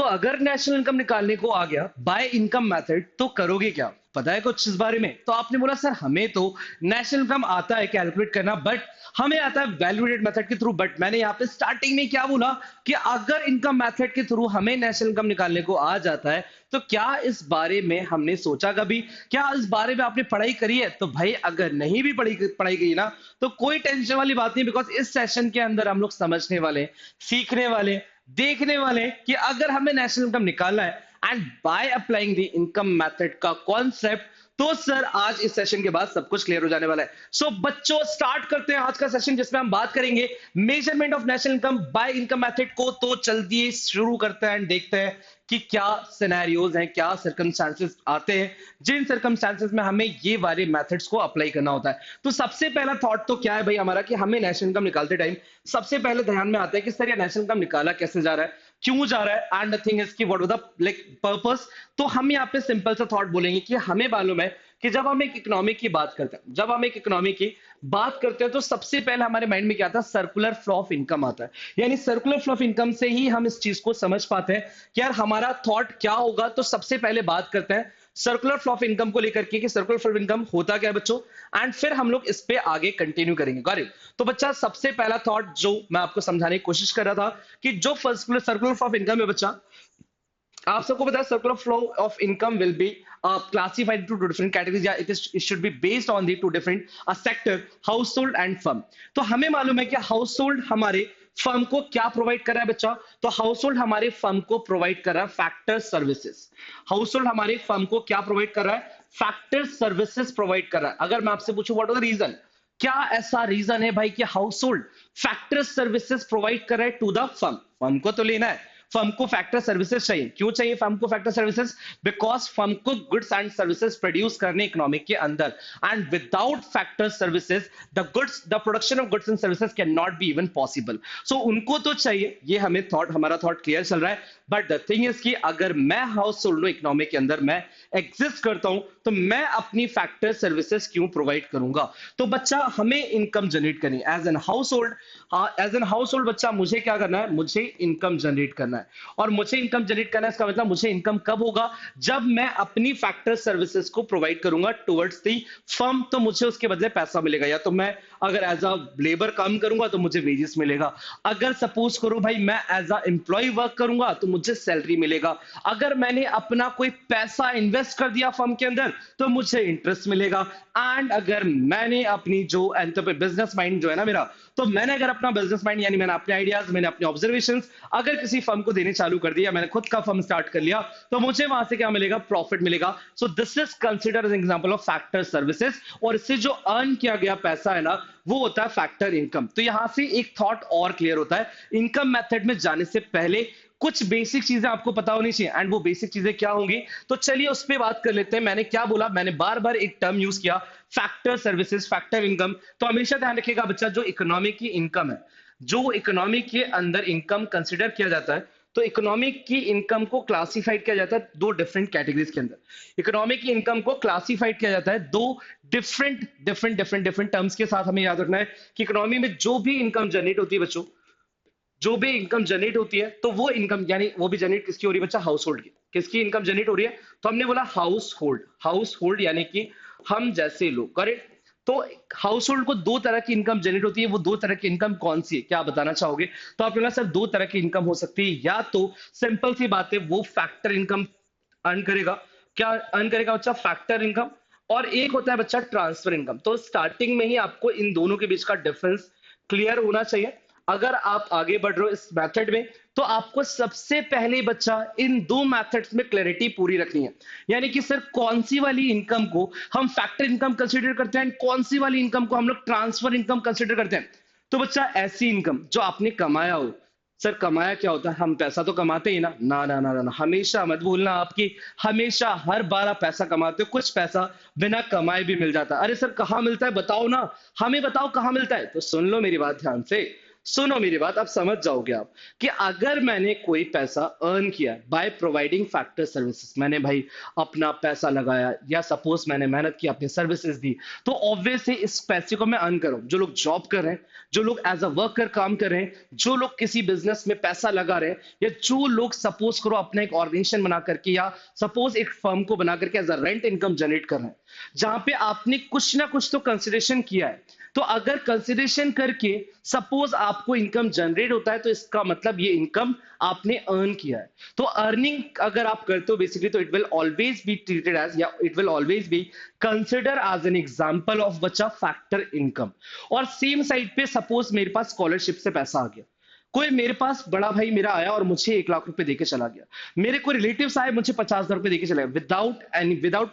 अगर national income निकालने को आ गया बाय इनकम मेथड, तो करोगे क्या? पता है कुछ इस बारे में? तो आपने बोला सर हमें तो नेशनल इनकम आता है कैलकुलेट करना, बट हमें आता है वैल्यूएटेड मेथड के थ्रू। बट मैंने यहाँ पे स्टार्टिंग में क्या बोला कि अगर इनकम मेथड के थ्रू हमें नेशनल इनकम निकालने को आ जाता है, तो क्या इस बारे में हमने सोचा कभी? क्या इस बारे में आपने पढ़ाई करी है? तो भाई अगर नहीं भी पढ़ी पढ़ाई गई ना, तो कोई टेंशन वाली बात नहीं, बिकॉज इस सेशन के अंदर हम लोग समझने वाले, सीखने वाले, देखने वाले कि अगर हमें नेशनल इनकम निकालना है and by applying the income method का कॉन्सेप्ट, तो सर आज इस सेशन के बाद सब कुछ क्लियर हो जाने वाला है। सो बच्चों स्टार्ट करते हैं आज का सेशन, जिसमें हम बात करेंगे measurement of national income by income method को। तो जल्दी शुरू करते हैं एंड देखते हैं कि क्या सिनेरियोज हैं, क्या सर्कमस्टांसेस आते हैं जिन सर्कमस्टांसेस में हमें ये वाले मेथड्स को अप्लाई करना होता है। तो सबसे पहला थॉट तो क्या है भाई हमारा कि हमें नेशनल इनकम निकालते टाइम सबसे पहले ध्यान में आता है कि सर ये नेशनल इनकम निकाला कैसे जा रहा है, क्यों जा रहा है, एंड द थिंग इज कि what was the like purpose. तो हम यहाँ पे सिंपल सा थॉट बोलेंगे कि हमें मालूम है कि जब हम एक इकोनॉमी की बात करते हैं, जब हम एक इकोनॉमी की बात करते हैं, तो सबसे पहले हमारे माइंड में क्या आता है? सर्कुलर फ्लो ऑफ इनकम आता है। यानी सर्कुलर फ्लो ऑफ इनकम से ही हम इस चीज को समझ पाते हैं कि यार हमारा थॉट क्या होगा। तो सबसे पहले बात करते हैं सर्कुलर फ्लो ऑफ इनकम को लेकर के कि सर्कुलर फ्लो ऑफ इनकम होता क्या है बच्चों, एंड फिर हम लोग इस पे आगे कंटिन्यू करेंगे। Got it? तो बच्चा सबसे पहला थॉट जो मैं आपको समझाने की कोशिश कर रहा था कि जो first circular flow of income है बच्चा, आप सबको पता है circular flow of income will be classified into two different categories, या it should be based on the two different sector, household and firm। तो हमें मालूम है कि हाउसहोल्ड हमारे फर्म को क्या प्रोवाइड कर रहा है बच्चा? तो हाउसहोल्ड हमारे फर्म को प्रोवाइड कर रहा है फैक्टर सर्विसेज। हाउसहोल्ड हमारे फर्म को क्या प्रोवाइड कर रहा है? फैक्टर सर्विसेज प्रोवाइड कर रहा है। अगर मैं आपसे पूछूं व्हाट इज द रीजन, क्या ऐसा रीजन है भाई कि हाउसहोल्ड फैक्टर सर्विसेज प्रोवाइड कर रहा है टू द फर्म? फर्म को तो लेना है, फर्म को फैक्टर सर्विसेज चाहिए। क्यों चाहिए फर्म को फैक्टर सर्विसेज? बिकॉज फर्म को गुड्स एंड सर्विसेज प्रोड्यूस करने इकोनॉमिक के अंदर, and without factor services the production of goods and services can not be even possible. So उनको तो चाहिए, ये हमें हमारा थॉट क्लियर चल रहा है। बट द थिंग इज कि अगर मैं हाउस होल्ड इकोनॉमिक के अंदर मैं एग्जिस्ट करता हूं, तो मैं अपनी फैक्टर सर्विसेज क्यों प्रोवाइड करूंगा? तो बच्चा हमें इनकम जनरेट करनी है as an household. As an household बच्चा मुझे क्या करना है? मुझे इनकम जनरेट करना है। और मुझे इनकम जनरेट करना है, इसका मतलब मुझे इनकम कब होगा? जब मैं अपनी फैक्टर सर्विसेज को प्रोवाइड करूंगा टुवर्ड्स दी फर्म। तो मुझे उसके बदले पैसा मिलेगा, या तो मैं अगर एज अ लेबर काम करूंगा तो मुझे वेजेस मिलेगा। अगर सपोज करो भाई मैं एज अ एम्प्लॉय वर्क करूंगा तो मुझे सैलरी मिलेगा। अगर मैंने अपना कोई पैसा इन्वेस्ट कर दिया फर्म के अंदर तो मुझे इंटरेस्ट मिलेगा। एंड अगर मैंने अपनी जो बिजनेस माइंड जो है ना मेरा, तो मैंने अगर अपना बिजनेस माइंड यानी मैंने अपने आइडियाज, मैंने अपने ऑब्जर्वेशंस अगर किसी फर्म को देने चालू कर दिया, मैंने खुद का फर्म स्टार्ट कर लिया, तो मुझे वहां से क्या मिलेगा? प्रॉफिट मिलेगा। So this is consider as example of factor services. और इससे जो अर्न किया गया पैसा है ना, वो होता है फैक्टर इनकम। तो यहां से एक थॉट और क्लियर होता है, इनकम मेथड में जाने से पहले कुछ बेसिक चीजें आपको पता होनी चाहिए। एंड वो बेसिक चीजें क्या होंगी, तो चलिए उस पर बात कर लेते हैं। मैंने क्या बोला? मैंने बार बार एक टर्म यूज किया, फैक्टर सर्विसेज, फैक्टर इनकम। तो हमेशा ध्यान रखिएगा बच्चा, जो इकोनॉमी की इनकम है, जो इकोनॉमी के अंदर इनकम कंसिडर किया जाता है, तो इकोनॉमिक की इनकम को क्लासिफाइड किया जाता है दो डिफरेंट कैटेगरीज के अंदर। इकोनॉमिक की इनकम को क्लासिफाइड किया जाता है दो डिफरेंट टर्म्स के साथ। हमें याद रखना है कि इकोनॉमी में जो भी इनकम जनरेट होती है बच्चों, जो भी इनकम जनरेट होती है, तो वो इनकम यानी वो भी जनरेट किसकी हो रही है बच्चा? हाउस होल्ड की। किसकी इनकम जनरेट हो रही है? तो हमने बोला हाउस होल्ड। हाउस होल्ड यानी कि हम जैसे लोग, करेक्ट? तो हाउस होल्ड को दो तरह की इनकम जनरेट होती है। वो दो तरह की इनकम कौन सी है, क्या बताना चाहोगे? तो आप बोला सर दो तरह की इनकम हो सकती है, या तो सिंपल सी बात है वो फैक्टर इनकम अर्न करेगा। क्या अर्न करेगा बच्चा? Factor income. और एक होता है बच्चा ट्रांसफर इनकम। तो स्टार्टिंग में ही आपको इन दोनों के बीच का डिफरेंस क्लियर होना चाहिए। अगर आप आगे बढ़ रहे हो इस मेथड में, तो आपको सबसे पहले बच्चा इन दो मेथड्स में क्लैरिटी पूरी रखनी है। यानी कि सर कौन सी वाली इनकम को हम फैक्टर इनकम कंसीडर करते हैं, कौन सी वाली इनकम को हम लोग ट्रांसफर इनकम कंसीडर करते हैं। तो बच्चा ऐसी इनकम जो आपने कमाया हो। सर कमाया क्या होता है? हम पैसा तो कमाते ही ना, ना ना ना ना, हमेशा मत भूलना आपकी, हमेशा हर बार आप पैसा कमाते हो, कुछ पैसा बिना कमाए भी मिल जाता है। अरे सर कहाँ मिलता है बताओ ना, हमें बताओ कहाँ मिलता है। तो सुन लो मेरी बात ध्यान से, सुनो मेरी बात, आप समझ जाओगे आप कि अगर मैंने कोई पैसा अर्न किया बाय प्रोवाइडिंग फैक्टर सर्विसेज, मैंने भाई अपना पैसा लगाया या सपोज मैंने मेहनत की अपनी सर्विसेज दी, तो ऑब्वियसली इस पैसे को मैं अर्न करूं। जो लोग जॉब कर रहे हैं, जो लोग एज अ वर्कर काम कर रहे हैं, जो लोग किसी बिजनेस में पैसा लगा रहे हैं, या जो लोग सपोज करो अपना एक ऑर्गेनाइजेशन बना करके या सपोज एक फर्म को बना करके as a rent income generate कर रहे हैं, जहां पे आपने कुछ ना कुछ तो कंसिडरेशन किया है। तो अगर कंसिडरेशन करके सपोज आपको इनकम जनरेट होता है, तो इसका मतलब ये इनकम आपने अर्न किया है। तो अर्निंग अगर आप करते हो बेसिकली, तो it will always be treated as, या it will always be consider as an example of बच्चा फैक्टर इनकम। और सेम साइड पे सपोज मेरे पास स्कॉलरशिप से पैसा आ गया, कोई मेरे पास बड़ा भाई मेरा आया और मुझे 1 लाख रुपए देके चला गया, मेरे कोई रिलेटिव्स आए मुझे 50,000 रुपए देके चला गया, विदाउट एनी, विदाउट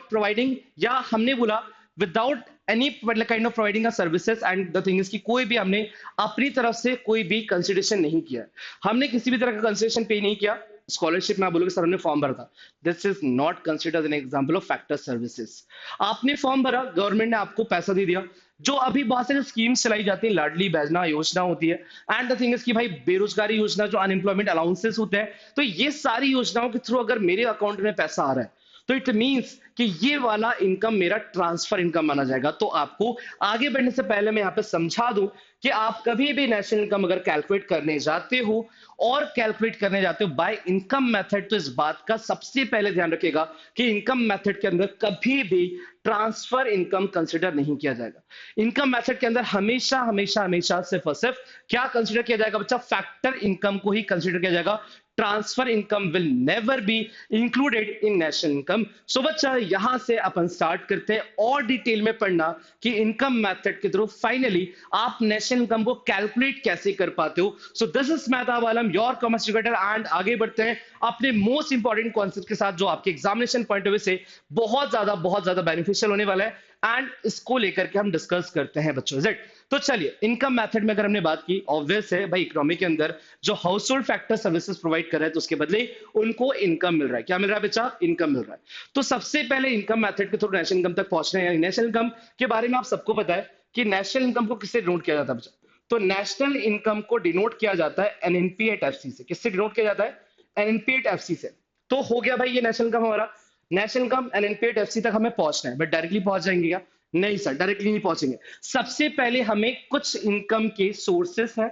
प्रोवाइडिंग, या हमने बोला without any kind of providing services. And the thing is कि कोई भी हमने अपनी तरफ से कोई भी कंसिडरेशन नहीं किया, हमने किसी भी तरह का कंसिडरेशन पे नहीं किया। स्कॉलरशिप में आप बोलोगे सर हमने फॉर्म भरा था, this is not considered an example of factor services. आपने फॉर्म भरा, गवर्नमेंट ने आपको पैसा दे दिया, जो अभी बहुत सारी स्कीम्स चलाई जाती है, लाडली बहना योजना होती है, एंड द थिंग इज कि भाई बेरोजगारी योजना, जो अनएम्प्लॉयमेंट अलाउंसेस होते हैं, तो ये सारी योजनाओं के थ्रू अगर मेरे अकाउंट में पैसा आ रहा है, तो इट मींस कि ये वाला इनकम मेरा ट्रांसफर इनकम माना जाएगा। तो आपको आगे बढ़ने से पहले मैं यहाँ पे समझा दूं कि आप कभी भी नेशनल इनकम अगर कैलकुलेट करने जाते हो और कैलकुलेट करने जाते हो बाय इनकम मेथड, तो इस बात का सबसे पहले ध्यान रखिएगा कि इनकम मेथड के अंदर कभी भी ट्रांसफर इनकम कंसिडर नहीं किया जाएगा। इनकम मेथड के अंदर हमेशा हमेशा हमेशा सिर्फ और सिर्फ क्या कंसिडर किया जाएगा बच्चा, फैक्टर इनकम को ही कंसिडर किया जाएगा। Transfer income will never be included in national income. So बच्चा यहां से अपन स्टार्ट करते हैं और डिटेल में पढ़ना कि इनकम मेथड के थ्रू फाइनली आप नेशनल इनकम को कैलकुलेट कैसे कर पाते हो। So this is Mehtab Alam, your commerce educator, and आगे बढ़ते हैं अपने मोस्ट इंपॉर्टेंट कॉन्सेप्ट के साथ, जो आपके एग्जामिनेशन पॉइंट ऑफ व्यू से बहुत ज्यादा बेनिफिशियल होने वाला है, एंड इसको लेकर के हम डिस्कस करते हैं बच्चों। इट तो चलिए, इनकम मेथड में अगर हमने बात की, ऑब्वियस है भाई इकोनॉमी के अंदर जो house hold factor services provide कर रहा है, तो उसके बदले उनको इनकम मिल रहा है। क्या मिल रहा है बच्चा? इनकम मिल रहा है। तो सबसे पहले इनकम मेथड के थ्रू नेशनल इनकम तक पहुंचना है। नेशनल इनकम के बारे में आप सबको पता है कि नेशनल इनकम को किससे डिनोट किया जाता है बच्चा? तो नेशनल इनकम को डिनोट किया जाता है एनएनपी एट एफसी से। किससे डिनोट किया जाता है? एनएनपी एट एफसी से। तो हो गया भाई ये नेशनल इनकम हमारा। National income NNP at FC तक हमें पहुंचना है, बट डायरेक्टली पहुंच जाएंगे क्या? नहीं सर, डायरेक्टली नहीं पहुंचेंगे। सबसे पहले हमें कुछ इनकम के सोर्सेस हैं,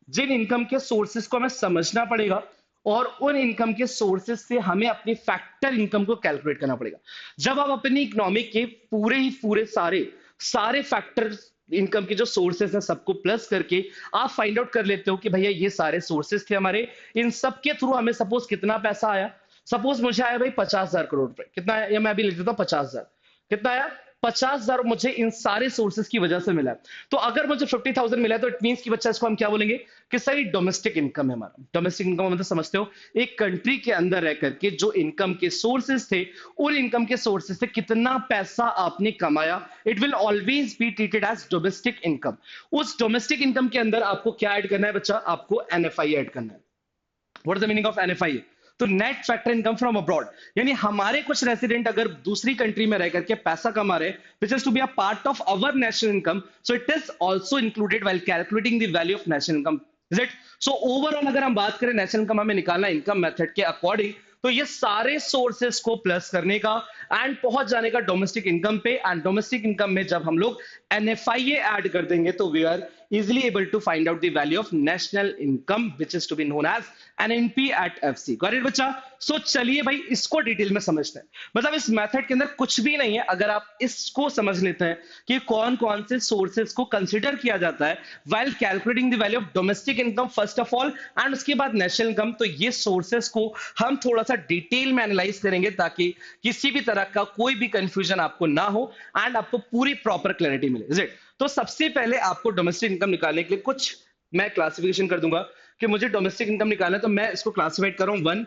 जिन इनकम के सोर्सेस को हमें समझना पड़ेगा, और उन इनकम के सोर्सेस से हमें अपनी फैक्टर इनकम को कैलकुलेट करना पड़ेगा। जब आप अपनी इकोनॉमी के पूरे सारे फैक्टर इनकम के जो सोर्सेस हैं सबको प्लस करके आप फाइंड आउट कर लेते हो कि भैया ये सारे सोर्सेस थे हमारे, इन सब के थ्रू हमें सपोज कितना पैसा आया। सपोज मुझे आया भाई 50,000 करोड़ रुपए। कितना आया? या मैं अभी लिख देता हूं 50,000। कितना आया? 50,000 मुझे इन सारे सोर्सेस की वजह से मिला है। तो अगर मुझे 50,000 मिला है, तो इट मींस कि बच्चा इसको हम क्या बोलेंगे कि सही डोमेस्टिक इनकम है हमारा। डोमेस्टिक इनकम मतलब समझते हो, एक कंट्री के अंदर रह करके जो इनकम के सोर्सेस थे, उन इनकम के सोर्सेस से कितना पैसा आपने कमाया, it will always be treated as domestic income. उस डोमेस्टिक इनकम के अंदर आपको क्या ऐड करना है बच्चा? आपको एनएफआई ऐड करना है। What is the meaning of NFI? तो net factor income from abroad, यानी हमारे कुछ रेसिडेंट अगर दूसरी कंट्री में रह करके पैसा कमा रहे, which is to be a part of our national income, so it is also included while calculating the value of national income. Is it? So overall अगर हम बात करें नेशनल इनकम हमें निकालना इनकम मेथड के अकॉर्डिंग, तो ये सारे सोर्सेस को प्लस करने का एंड पहुंच जाने का डोमेस्टिक इनकम पे। एंड डोमेस्टिक इनकम में जब हम लोग एनएफआईए ऐड कर देंगे, तो we are easily able to find out the value of national income, which is to be known as NNP at FC। Got it बच्चा? सो चलिए भाई इसको डिटेल में समझते हैं। मतलब इस मेथड के अंदर कुछ भी नहीं है, अगर आप इसको समझ लेते हैं कि कौन कौन से सोर्सेस को कंसिडर किया जाता है while calculating the value of domestic income first of all, and उसके बाद नेशनल इनकम, तो ये सोर्सेस को हम थोड़ा सा डिटेल में एनालाइज करेंगे ताकि किसी भी तरह का कोई भी कंफ्यूजन आपको ना हो एंड आपको पूरी प्रॉपर क्लैरिटी मिले। Is it? तो सबसे पहले आपको डोमेस्टिक इनकम निकालने के लिए कुछ मैं क्लासिफिकेशन कर दूंगा कि मुझे डोमेस्टिक इनकम निकालना है, तो मैं इसको क्लासिफाइड कर रहा हूं वन।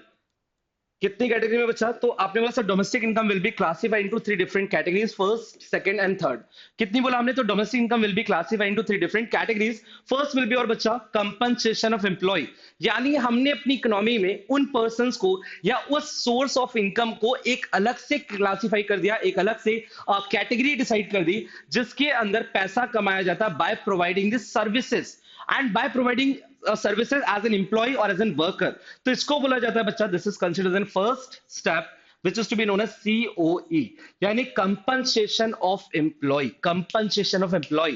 कितनी कैटेगरी में बच्चा? तो आपने बोला sir domestic income will be classified into 3 different categories, first, second and third. कितनी बोला हमने? तो domestic income will be classified into 3 different categories. First will be और बच्चा कंपनसेशन ऑफ एम्प्लॉय, यानी हमने अपनी इकोनॉमी में उन पर्संस को या उस सोर्स ऑफ इनकम को एक अलग से क्लासिफाई कर दिया, एक अलग से कैटेगरी डिसाइड कर दी, जिसके अंदर पैसा कमाया जाता है by providing the services. And by providing services as an employ और एज एन वर्कर, तो इसको बोला जाता है बच्चा, this is considered an first step which is to be known as COE, यानी compensation of employ, compensation of employ,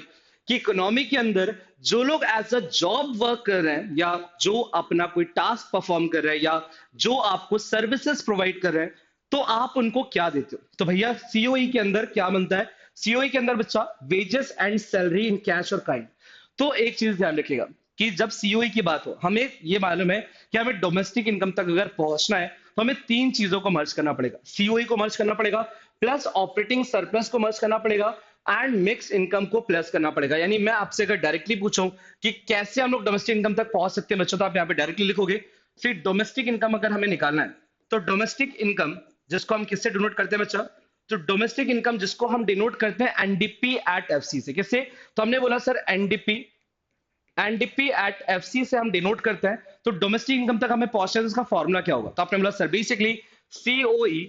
कि economy के अंदर जो लोग एज अ जॉब वर्क कर रहे हैं या जो अपना कोई टास्क परफॉर्म कर रहे हैं या जो आपको सर्विसेज प्रोवाइड कर रहे हैं, तो आप उनको क्या देते हो? तो भैया सीओई के अंदर क्या बनता है? सीओई के अंदर बच्चा wages and salary in cash और काइंड। तो एक चीज ध्यान रखिएगा कि जब सीओई की बात हो, हमें ये मालूम है कि हमें डोमेस्टिक इनकम तक अगर पहुंचना है तो हमें तीन चीजों को मर्ज करना पड़ेगा। सीओई को मर्ज करना पड़ेगा, प्लस ऑपरेटिंग सरप्लस को मर्ज करना पड़ेगा, एंड मिक्स इनकम को प्लस करना पड़ेगा। यानी मैं आपसे अगर डायरेक्टली पूछूं कि कैसे हम लोग डोमेस्टिक इनकम तक पहुंच सकते हैं बच्चों, तो आप यहाँ पे डायरेक्टली लिखोगे। फिर डोमेस्टिक इनकम अगर हमें निकालना है तो डोमेस्टिक इनकम जिसको हम किससे डिनोट करते हैं बच्चा? तो डोमेस्टिक इनकम जिसको हम डिनोट करते हैं एनडीपी एट एफसी से। किससे? तो हमने बोला sir NDP, NDP at FC से हम डिनोट करते हैं। तो डोमेस्टिक इनकम तक हमें पहुंचना है, तो इसका फॉर्मूला क्या होगा? तो आपने बोला sir basically COE,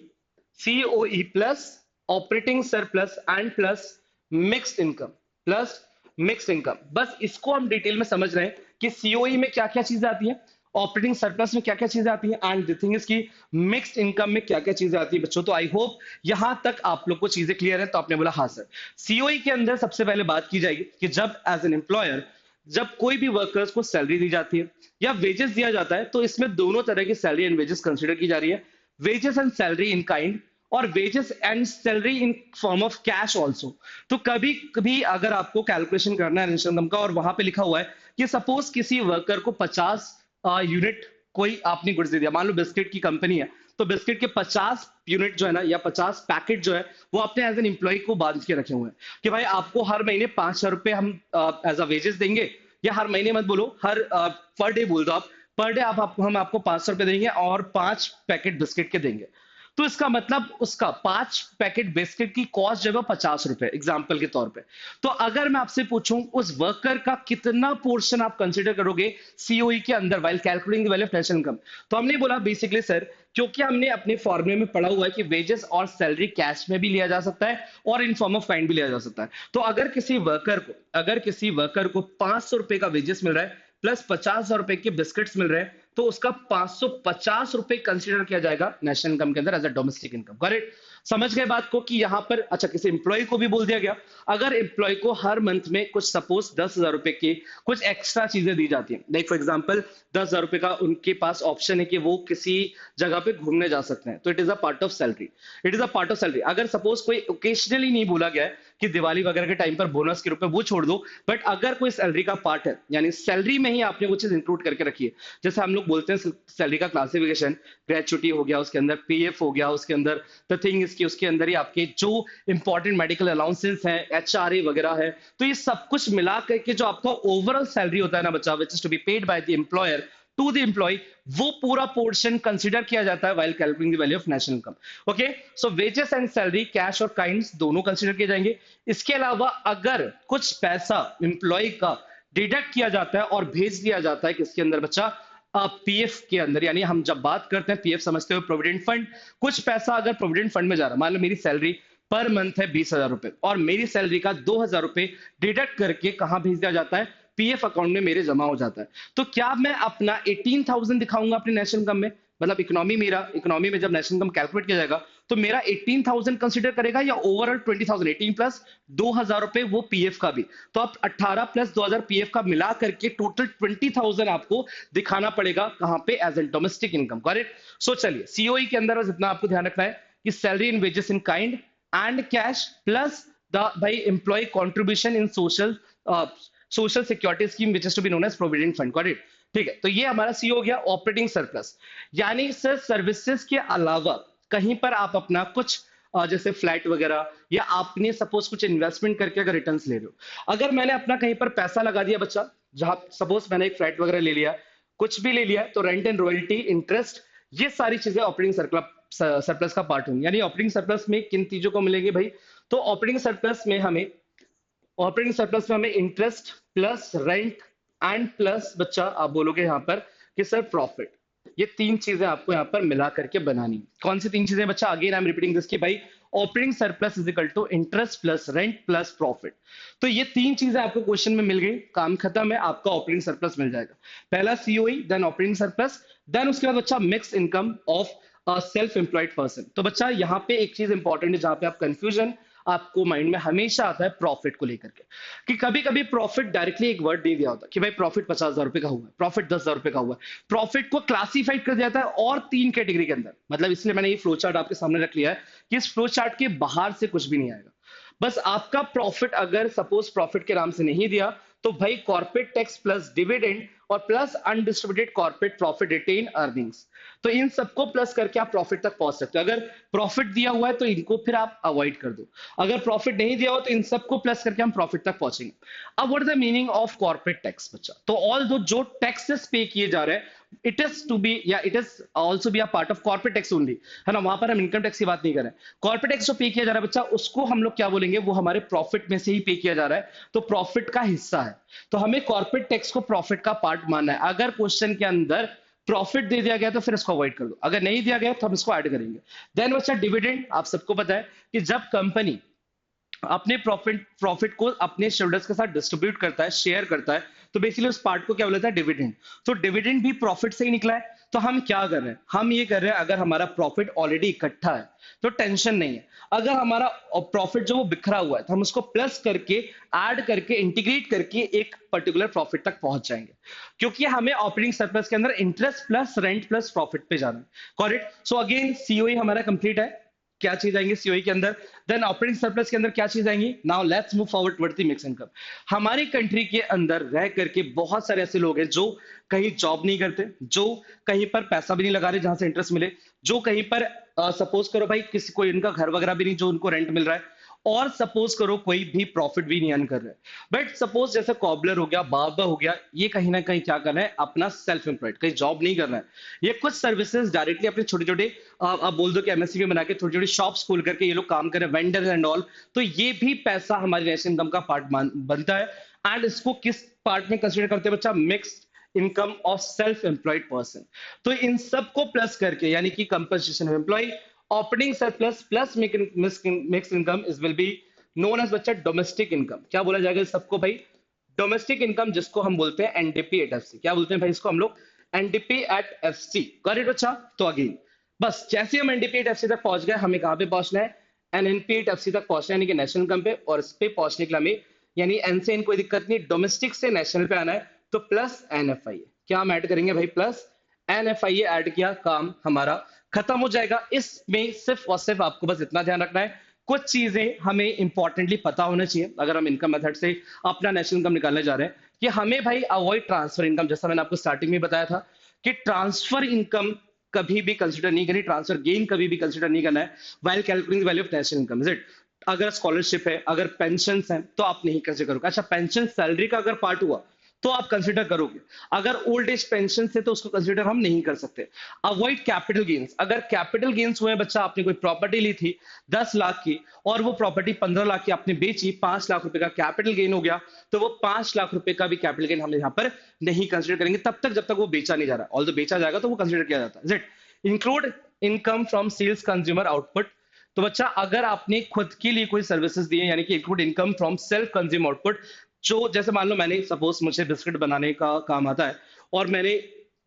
COE plus operating surplus and plus mixed income, plus mixed income. बस इसको हम डिटेल में समझ रहे हैं कि सीओई में क्या क्या चीजें आती हैं, ऑपरेटिंग सरप्लस में क्या क्या चीजें आती हैं, एंड द थिंग इज की मिक्स्ड इनकम में क्या क्या चीजें आती है बच्चों। तो आई होप यहां तक आप लोग को चीजें क्लियर है। तो आपने बोला हाँ सर। सीओई के अंदर सबसे पहले बात की जाएगी कि जब एज एन एम्प्लॉयर जब कोई भी वर्कर्स को सैलरी दी जाती है या वेजेस दिया जाता है, तो इसमें दोनों तरह की सैलरी एंड वेजेस कंसीडर की जा रही है, wages and salary in kind और wages and salary in form of cash also. तो कभी कभी अगर आपको कैलकुलेशन करना है नेशनल इनकम का और वहां पे लिखा हुआ है कि सपोज किसी वर्कर को 50 यूनिट कोई आपने गुड्स दे दिया, मान लो बिस्किट की कंपनी है, तो बिस्किट के 50 यूनिट जो है ना या 50 पैकेट जो है वो आपने एज एन एम्प्लॉय को बांध के रखे हुए हैं कि भाई आपको हर महीने 500 रुपए हम एज अ वेजेस देंगे, या हर महीने मत बोलो, हर पर डे बोल दो आप, पर डे हम आपको 500 रुपए देंगे और 5 पैकेट बिस्किट के देंगे। तो इसका मतलब उसका 5 पैकेट बिस्किट की कॉस्ट जो है 50 रुपए एग्जाम्पल के तौर पे। तो अगर मैं आपसे पूछूं उस वर्कर का कितना पोर्शन आप कंसीडर करोगे सीओई के अंदर while calculating the value of national income? तो हमने बोला बेसिकली सर, क्योंकि हमने अपने फॉर्मूले में पढ़ा हुआ है कि वेजेस और सैलरी कैश में भी लिया जा सकता है और इन फॉर्म ऑफ काइंड भी लिया जा सकता है। तो अगर किसी वर्कर को 500 रुपए का वेजेस मिल रहा है प्लस 50,000 रुपए के बिस्किट्स मिल रहे हैं, तो उसका 550 रुपए कंसीडर किया जाएगा नेशनल इनकम के अंदर as a domestic income. Correct? समझ गए बात को कि यहां पर अच्छा किसी एम्प्लॉय को भी बोल दिया गया, अगर एम्प्लॉय को हर मंथ में कुछ सपोज 10,000 रुपए की कुछ एक्स्ट्रा चीजें दी जाती हैं, लाइक फॉर एग्जांपल 10,000 रुपए का उनके पास ऑप्शन है कि वो किसी जगह पे घूमने जा सकते हैं, तो it is a part of salary, it is a part of salary. अगर सपोज कोई ओकेशनली नहीं बोला गया है कि दिवाली वगैरह के टाइम पर बोनस के रूप में वो छोड़ दो, बट अगर कोई सैलरी का पार्ट है यानी सैलरी में ही आपने वो चीज इंक्लूड करके रखी है, जैसे हम लोग बोलते हैं सैलरी का क्लासिफिकेशन, ग्रेचुटी हो गया, उसके अंदर पीएफ हो गया, उसके अंदर द थिंग इसकी उसके अंदर ही आपके जो इंपॉर्टेंट मेडिकल अलाउंसेस हैं, एचआरए वगैरह है, तो ये सब कुछ मिला करके जो आपका ओवरऑल सैलरी होता है ना बच्चा, which is to be paid by the employer to the employ, वो पूरा पोर्शन कंसीडर किया जाता है while calculating the value of national income. Okay, so wages and salary cash और काइंड्स दोनों कंसीडर किए जाएंगे। इसके अलावा अगर कुछ पैसा एम्प्लॉय का डिडक्ट किया जाता है और भेज दिया जाता है किसके अंदर बच्चा? पीएफ के अंदर। यानी हम जब बात करते हैं पीएफ समझते हो प्रोविडेंट फंड, कुछ पैसा अगर प्रोविडेंट फंड में जा रहा है, मान लो मेरी सैलरी पर मंथ है 20,000 रुपए और मेरी सैलरी का 2,000 रुपए डिडक्ट करके कहां भेज दिया जाता है? पीएफ अकाउंट में मेरे जमा हो जाता है। तो क्या मैं अपना 18,000 दिखाऊंगा अपने नेशनल इनकम में? मतलब इकोनॉमी में जब नेशनल इनकम कैलकुलेट किया जाएगा तो मेरा 18,000 कंसीडर करेगा या ओवरऑल 20,000? 18 प्लस 2,000 रुपए वो पीएफ का भी, तो आप 18 प्लस 2,000 पीएफ का मिला करके टोटल 20,000 आपको दिखाना पड़ेगा कहां पे? As an domestic income. Correct? So चलिए सीओई के अंदर जितना आपको ध्यान रखना है कि salary in wages in kind and cash plus the भाई employ contribution in social security scheme which is to be known as provident fund. Correct? ठीक है, तो ये हमारा सी हो गया ऑपरेटिंग सरप्लस। यानी सर सर्विसेज के अलावा कहीं पर आप अपना कुछ जैसे फ्लैट वगैरह या आपने सपोज कुछ इन्वेस्टमेंट करके अगर रिटर्न्स ले रहे हो, अगर मैंने अपना कहीं पर पैसा लगा दिया बच्चा, जहां सपोज मैंने एक फ्लैट वगैरह ले लिया, कुछ भी ले लिया, तो रेंट एंड रॉयल्टी इंटरेस्ट ये सारी चीजें ऑपरेटिंग सरप्लस का पार्ट होंगी। यानी ऑपरेटिंग सरप्लस में किन चीजों को मिलेंगे भाई? तो ऑपरेटिंग सरप्लस में हमें interest plus rent and plus बच्चा आप बोलोगे यहां पर कि सर प्रॉफिट, ये तीन चीजें आपको यहां पर मिला करके बनानी। कौन सी तीन चीजें बच्चा? Again I am repeating this कि भाई operating surplus is equal to interest plus rent plus profit. तो ये तीन चीजें आपको क्वेश्चन में मिल गई, काम खत्म है, आपका ऑपरेटिंग सरप्लस मिल जाएगा। पहला COE, then operating surplus, then उसके बाद बच्चा mix income of self employed person. तो बच्चा यहाँ पे एक चीज इंपॉर्टेंट है जहां पे आप कंफ्यूजन आपको माइंड में हमेशा आता है प्रॉफिट को लेकर के, कि कभी कभी प्रॉफिट डायरेक्टली एक वर्ड दे दिया होता है कि भाई प्रॉफिट 50,000 रुपए का हुआ है, प्रॉफिट 10,000 रुपए का हुआ है। प्रॉफिट को क्लासिफाइड कर दिया जाता है और तीन कैटेगरी के अंदर, मतलब इसलिए मैंने ये फ्लो चार्ट आपके सामने रख लिया है कि इस फ्लो चार्ट के बाहर से कुछ भी नहीं आएगा। बस आपका प्रॉफिट अगर सपोज प्रॉफिट के नाम से नहीं दिया तो भाई कॉर्पोरेट टैक्स प्लस डिविडेंड और plus undistributed corporate profit retain earnings, तो इन सबको प्लस करके आप प्रॉफिट तक पहुंच सकते हो। अगर प्रॉफिट दिया हुआ है तो इनको फिर आप अवॉइड कर दो, अगर प्रॉफिट नहीं दिया हो तो इन सबको प्लस करके हम प्रॉफिट तक पहुंचेंगे। अब what is the meaning of corporate tax बच्चा? तो ऑल दो जो टैक्सेस पे किए जा रहे हैं, इट इज टू बी या it is also be a part of corporate tax only, है ना, वहां पर हम इनकम टैक्स की बात नहीं कर रहे हैं। कॉर्पोरेट टैक्स जो पे किया जा रहा है बच्चा, उसको हम लोग क्या बोलेंगे, वो हमारे प्रॉफिट में से ही पे किया जा रहा है, तो प्रॉफिट का हिस्सा है, तो हमें कॉर्पोरेट टैक्स को प्रॉफिट का पार्ट मानना है। अगर क्वेश्चन के अंदर प्रॉफिट दे दिया गया तो फिर इसको अवॉइड कर दो, अगर नहीं दिया गया तो हम इसको ऐड करेंगे। देन बच्चा डिविडेंड, आप सबको पता है कि जब कंपनी अपने प्रॉफिट प्रॉफिट को अपने शेयरहोल्डर्स के साथ डिस्ट्रीब्यूट करता है, शेयर करता है, तो बेसिकली उस पार्ट को क्या बोला जाता है, डिविडेंड। तो डिविडेंड भी प्रॉफिट से ही निकला है। तो हम क्या कर रहे हैं, हम ये कर रहे हैं, अगर हमारा प्रॉफिट ऑलरेडी इकट्ठा है तो टेंशन नहीं है, अगर हमारा प्रॉफिट जो वो बिखरा हुआ है तो हम उसको प्लस करके ऐड करके इंटीग्रेट करके एक पर्टिकुलर प्रॉफिट तक पहुंच जाएंगे, क्योंकि हमें ऑपरेटिंग सरप्लस के अंदर interest plus rent plus profit पे जाना है। करेक्ट? सो अगेन सीओई हमारा कंप्लीट है, क्या चीज आएंगे सीओई के अंदर, देन ऑपरेटिंग सरप्लस के अंदर क्या चीज आएंगी। Now let's move forward towards the mix income. हमारी कंट्री के अंदर रह करके बहुत सारे ऐसे लोग हैं जो कहीं जॉब नहीं करते, जो कहीं पर पैसा भी नहीं लगा रहे जहां से इंटरेस्ट मिले, जो कहीं पर सपोज करो भाई किसी कोई इनका घर वगैरह भी नहीं जो उनको रेंट मिल रहा है, और सपोज करो कोई भी प्रॉफिट भी नहीं अर्न कर रहा है। बट सपोज जैसे कॉबलर हो गया, बार्बर हो गया, ये कहीं ना कहीं क्या कर रहे हैं, अपना सेल्फ एम्प्लॉयड, कहीं जॉब नहीं कर रहा है, ये कुछ सर्विसेज डायरेक्टली अपने छोटे छोटे आप बोल दो कि एमएससी में बना के छोटी छोटी शॉप्स खोल करके ये लोग काम कर रहे हैं, वेंडर एंड ऑल। तो ये भी पैसा हमारी नेशनल इनकम का पार्ट बनता है। एंड इसको किस पार्ट में कंसिडर करते हैं बच्चा, mixed income of self employed person. तो इन सबको प्लस करके यानी कि compensation of employ, operating surplus plus mix income is will be known as बच्चा डोमेस्टिक इनकम। क्या बोला जाएगा इस सबको भाई, डोमेस्टिक इनकम, जिसको हम बोलते हैं एनडीपी एट एफसी। क्या बोलते हैं भाई इसको हम लोग, एनडीपी एट एफसी। करेक्ट बच्चा? तो अगेन बस जैसे हम एनडीपी एट एफसी तक पहुंच गए, हमें कहां पे पहुंचना है, एनएनपी एट एफसी तक पहुंचना है, यानी कि नेशनल इनकम पे, और इस पे पहुंचने के लिए हमें यानी एन से एन कोई दिक्कत नहीं, डोमेस्टिक से नेशनल पे आना है, तो प्लस एनएफआई। क्या हम ऐड करेंगे भाई, प्लस एनएफआई ऐड किया, काम हमारा खत्म हो जाएगा। इसमें सिर्फ और सिर्फ आपको बस इतना ध्यान रखना है, कुछ चीजें हमें इंपॉर्टेंटली पता होना चाहिए अगर हम इनकम मेथड से अपना नेशनल इनकम निकालने जा रहे हैं, कि हमें भाई अवॉइड ट्रांसफर इनकम। जैसा मैंने आपको स्टार्टिंग में बताया था कि ट्रांसफर इनकम कभी भी कंसिडर नहीं करनी, ट्रांसफर गेन कभी भी कंसिडर नहीं करना है while calculating value of national income. Is it? अगर स्कॉलरशिप है, अगर पेंशन है, तो आप नहीं कंसिडर करोगे। अच्छा, पेंशन सैलरी का अगर पार्ट हुआ तो आप कंसिडर करोगे, अगर ओल्ड एज पेंशन से तो उसको कंसिडर हम नहीं कर सकते। अवॉइड कैपिटल गेन्स, अगर कैपिटल गेन्स हुए बच्चा, आपने कोई प्रॉपर्टी ली थी 10 लाख की और वो प्रॉपर्टी 15 लाख की आपने बेची, 5 लाख रुपए का कैपिटल गेन हो गया, तो वो 5 लाख रुपए का भी कैपिटल गेन हम यहाँ पर नहीं कंसिडर करेंगे तब तक जब तक वो बेचा नहीं जा रहा। ऑल्दो बेचा जाएगा तो वो कंसिडर किया जाता है। Include income from sales consumer output. तो बच्चा अगर आपने खुद के लिए कोई सर्विसेज दी है, यानी कि include income from self consume output, जो जैसे मान लो मैंने सपोज मुझे बिस्किट बनाने का काम आता है और मैंने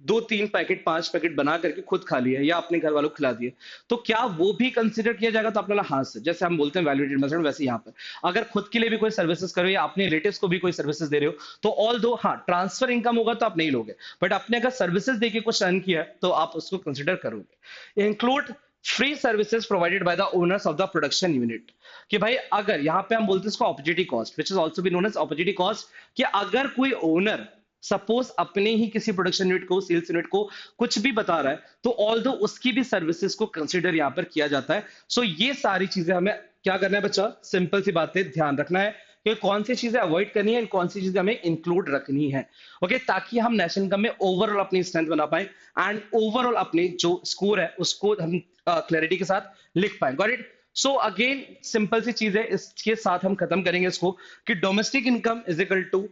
2-3 पैकेट 5 पैकेट बना करके खुद खा लिए या अपने घर वालों को खिला दिए, तो क्या वो भी कंसिडर किया जाएगा? तो अपना हाथ से, जैसे हम बोलते हैं वैल्यूएटेड मेथड, वैसे यहाँ पर अगर खुद के लिए भी कोई सर्विसेज कर रहे हो या अपने रिलेटिव्स को भी कोई सर्विसेज दे रहे हो, तो ऑल दो हाँ ट्रांसफर इनकम होगा तो आप नहीं लोगे, बट आपने अगर सर्विसेज देके कुछ अर्न किया है तो आप उसको कंसिडर करोगे। Include free services provided by the owners of the production unit, कि भाई अगर यहाँ पे हम बोलते हैं इसको opportunity cost, which is also be known as opportunity cost, कि अगर कोई ओनर सपोज अपने ही किसी प्रोडक्शन यूनिट को, सेल्स यूनिट को कुछ भी बता रहा है, तो ऑल्दो उसकी भी सर्विसेज को कंसिडर यहाँ पर किया जाता है। सो ये सारी चीजें हमें क्या करना है बच्चा, सिंपल सी बातें ध्यान रखना है कि कौन सी चीजें अवॉइड करनी है, कौन सी चीजें हमें इंक्लूड रखनी है, ओके, ताकि हम नेशनल इनकम में ओवरऑल अपनी स्ट्रेंथ बना पाए एंड ओवरऑल अपने जो स्कोर है उसको हम क्लैरिटी के साथ लिख पाए। Got it? So again simple सी चीज है, इसके साथ हम खत्म करेंगे इसको कि domestic income is equal to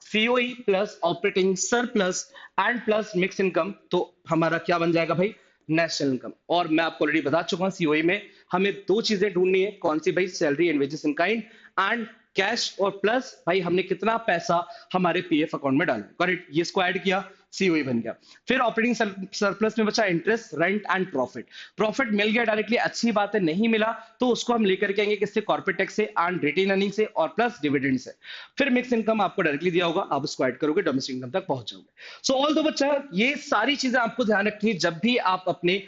COE plus operating surplus and plus mix income. तो हमारा क्या बन जाएगा भाई, नेशनल इनकम। और मैं आपको ऑलरेडी बता चुका हूं सीओई में हमें दो चीजें ढूंढनी है, कौन सी भाई? Salary and wages in kind and cash, और प्लस भाई हमने कितना पैसा हमारे पीएफ अकाउंट में डाला। करेक्ट, ये इसको ऐड किया, सीओई बन गया। फिर ऑपरेटिंग सरप्लस में बचा interest, rent and profit. Profit मिल गया डायरेक्टली, अच्छी बात है। नहीं मिला तो उसको हम लेकर के आएंगे किससे? कॉर्पोरेट टैक्स से एंड रिटेन अर्निंग से और प्लस डिविडेंड से। फिर मिक्स इनकम आपको डायरेक्टली दिया होगा, आप उसको ऐड करोगे, डोमेस्टिक इनकम तक पहुंच जाओगे। सो ऑल दो बच्चा, ये सारी चीजें आपको ध्यान रखनी है जब भी आप अपने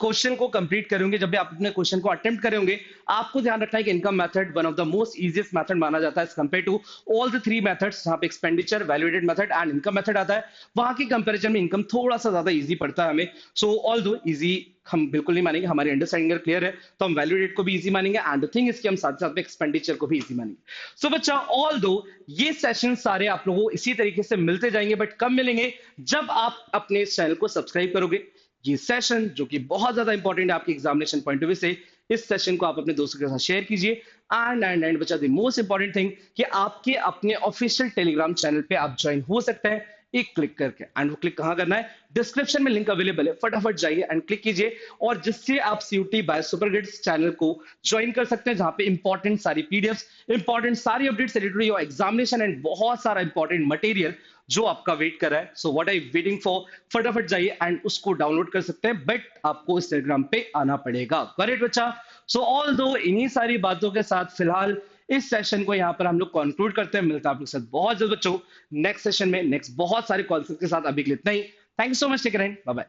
क्वेश्चन को कंप्लीट करेंगे, जब भी आप अपने क्वेश्चन को अटेम्प्ट करेंगे। आपको ध्यान रखना है कि income method one of the most easiest method माना जाता है compare to all the three methods, जहां पे expenditure, valuated method and income method आता है। वहां की कंपैरिजन में इनकम थोड़ा सा ज्यादा इजी पड़ता है हमें। सो ऑल दो इजी हम बिल्कुल नहीं मानेंगे, हमारी अंडरस्टैंडिंग क्लियर है तो हम वैल्यूएटेड को भी इजी मानेंगे एंड द थिंग इज कि हम साथ साथ में एक्सपेंडिचर को भी इजी मानेंगे। सो बच्चा, ऑल दो ये सेशन सारे आप लोगों को इसी तरीके से मिलते जाएंगे, बट कब मिलेंगे? जब आप अपने चैनल को सब्सक्राइब करोगे। ये सेशन जो कि बहुत ज्यादा इंपॉर्टेंट है आपके एग्जामिनेशन पॉइंट ऑफ व्यू से, इस सेशन को आप अपने दोस्तों के साथ शेयर कीजिए। एंड बचा द मोस्ट इंपॉर्टेंट थिंग कि आपके अपने ऑफिशियल टेलीग्राम चैनल पे आप ज्वाइन हो सकते हैं एक क्लिक करके। एंड वो क्लिक कहां करना है? डिस्क्रिप्शन में लिंक अवेलेबल है, फटाफट जाइए एंड क्लिक कीजिए, और जिससे आप CUT by super grids channel को ज्वाइन कर सकते हैं, जहां पे इंपॉर्टेंट सारी पीडीएफ्स, इंपॉर्टेंट सारी updates related your examination and बहुत सारा इंपॉर्टेंट मटेरियल जो आपका वेट कर रहा है। So what I waiting for? फटाफट जाइए एंड उसको डाउनलोड कर सकते हैं, बट आपको इस टेलीग्राम पे आना पड़ेगा। करेक्ट बच्चा? सो ऑल दो इन्हीं सारी बातों के साथ फिलहाल इस सेशन को यहाँ पर हम लोग कंक्लूड करते हैं। मिलता है आप लोग के साथ बहुत जल्द बच्चों नेक्स्ट सेशन में, नेक्स्ट बहुत सारे कॉन्सेप्ट के साथ। अभी के लिए इतना ही। Thank you so much, take care, bye bye.